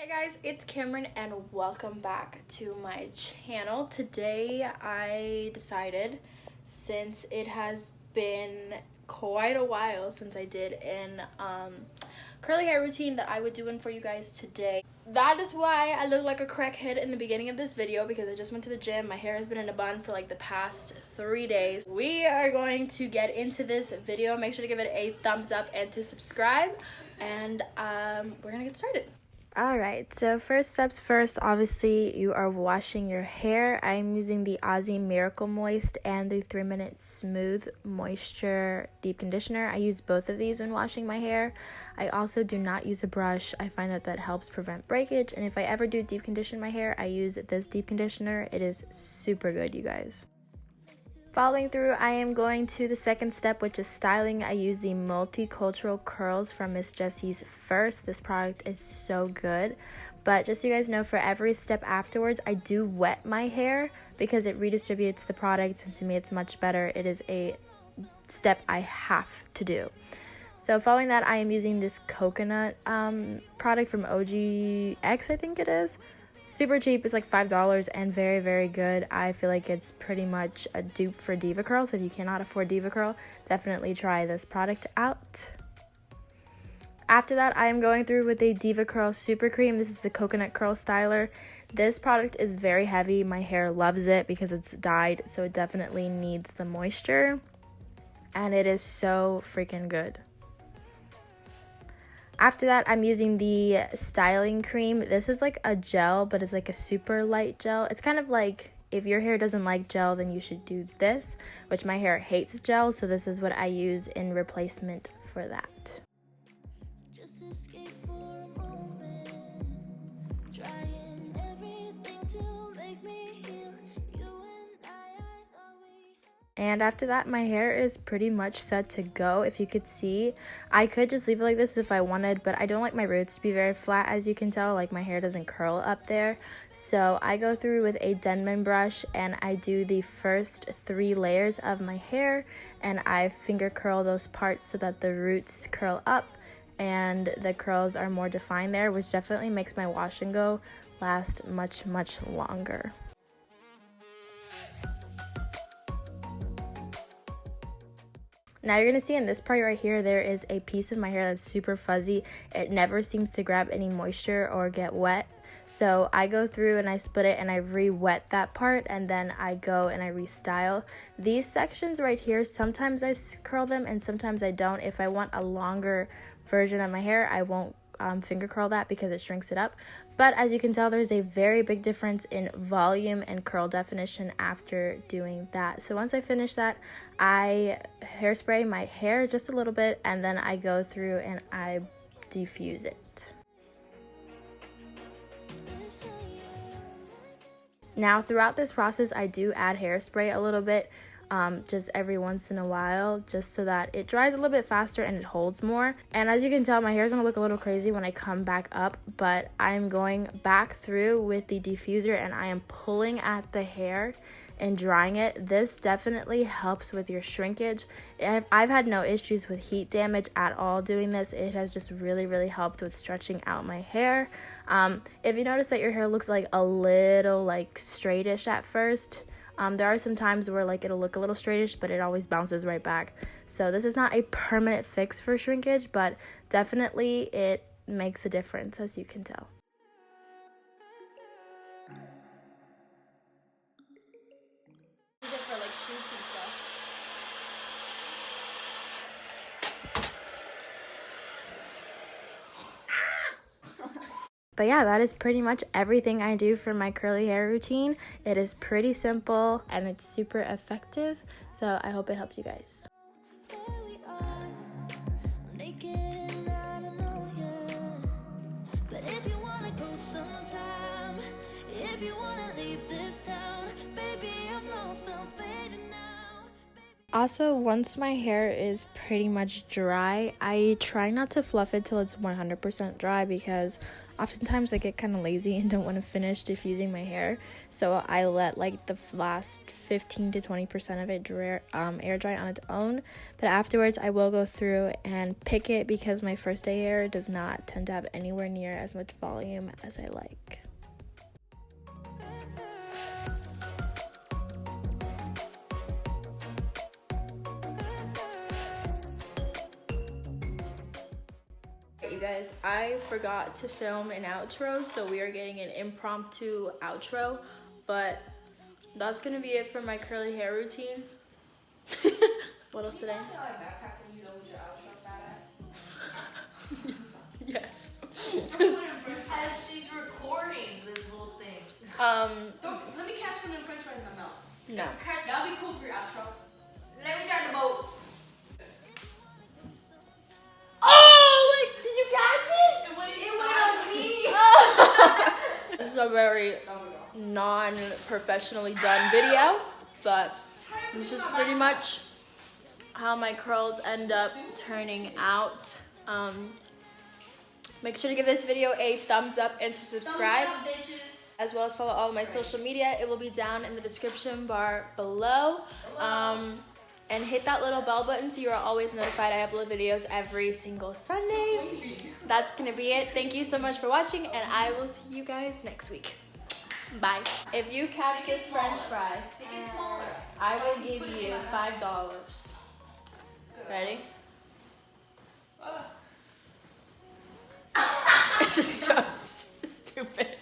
Hi guys, it's Kamrin and welcome back to my channel. Today I decided, since it has been quite a while since I did an curly hair routine, that I would do one for you guys today. That is why I look like a crackhead in the beginning of this video, because I just went to the gym. My hair has been in a bun for like the past 3 days. We are going to get into this video. Make sure to give it a thumbs up and to subscribe, and we're gonna get started. Alright, so first steps first, obviously you are washing your hair. I'm using the Aussie Miracle Moist and the 3-Minute Smooth Moisture Deep Conditioner. I use both of these when washing my hair. I also do not use a brush. I find that helps prevent breakage, and if I ever do deep condition my hair, I use this deep conditioner. It is super good, you guys. Following through, I am going to the second step, which is styling. I use the Multicultural Curls from Miss Jessie's First. This product is so good. But just so you guys know, for every step afterwards, I do wet my hair because it redistributes the product, and to me it's much better. It is a step I have to do. So following that, I am using this coconut product from OGX, I think it is. Super cheap. It's like $5 and very, very good. I feel like it's pretty much a dupe for Diva Curl, so if you cannot afford Diva Curl, definitely try this product out. After that, I am going through with a Diva Curl Super Cream. This is the Coconut Curl Styler. This product is very heavy. My hair loves it because it's dyed, so it definitely needs the moisture, and it is so freaking good. After that, I'm using the styling cream. This is like a gel, but it's like a super light gel. It's kind of like, if your hair doesn't like gel, then you should do this, which my hair hates gel, so this is what I use in replacement for that. Just escape for a moment, trying everything to make me heal. And after that, my hair is pretty much set to go. If you could see, I could just leave it like this if I wanted, but I don't like my roots to be very flat, as you can tell. Like, my hair doesn't curl up there. So I go through with a Denman brush and I do the first 3 layers of my hair, and I finger curl those parts so that the roots curl up and the curls are more defined there, which definitely makes my wash and go last much, much longer. Now you're going to see in this part right here, there is a piece of my hair that's super fuzzy. It never seems to grab any moisture or get wet. So I go through and I split it and I re-wet that part, and then I go and I restyle. These sections right here, sometimes I curl them and sometimes I don't. If I want a longer version of my hair, I won't finger curl that because it shrinks it up. But as you can tell, there's a very big difference in volume and curl definition after doing that. So once I finish that, I hairspray my hair just a little bit, and then I go through and I diffuse it. Now throughout this process, I do add hairspray a little bit, just every once in a while, just so that it dries a little bit faster and it holds more. And as you can tell, my hair is going to look a little crazy when I come back up, but I'm going back through with the diffuser and I am pulling at the hair and drying it. This definitely helps with your shrinkage. I've had no issues with heat damage at all doing this. It has just really, really helped with stretching out my hair. If you notice that your hair looks like a little like straightish at first, there are some times where like it'll look a little straightish, but it always bounces right back. So this is not a permanent fix for shrinkage, but definitely it makes a difference, as you can tell. Use it for like shoots and stuff. But yeah, that is pretty much everything I do for my curly hair routine. It is pretty simple and it's super effective, so I hope it helps you guys. Also, once my hair is pretty much dry, I try not to fluff it till it's 100% dry because oftentimes I get kind of lazy and don't want to finish diffusing my hair. So I let like the last 15 to 20% of it air dry on its own. But afterwards, I will go through and pick it because my first day hair does not tend to have anywhere near as much volume as I like. You guys, I forgot to film an outro, so we are getting an impromptu outro, but that's gonna be it for my curly hair routine. What else today? Yes. As she's recording this little thing. Let me catch one in French fries in my mouth. No. That'll be cool for your outro. Let me try the boat. This is a very non-professionally done video, but this is pretty much how my curls end up turning out. Make sure to give this video a thumbs up and to subscribe, as well as follow all of my social media. It will be down in the description bar below. And hit that little bell button so you are always notified. I upload videos every single Sunday. That's gonna be it. Thank you so much for watching, and I will see you guys next week. Bye. If you catch this French fry, I will give you $5. Ready? It's just so stupid.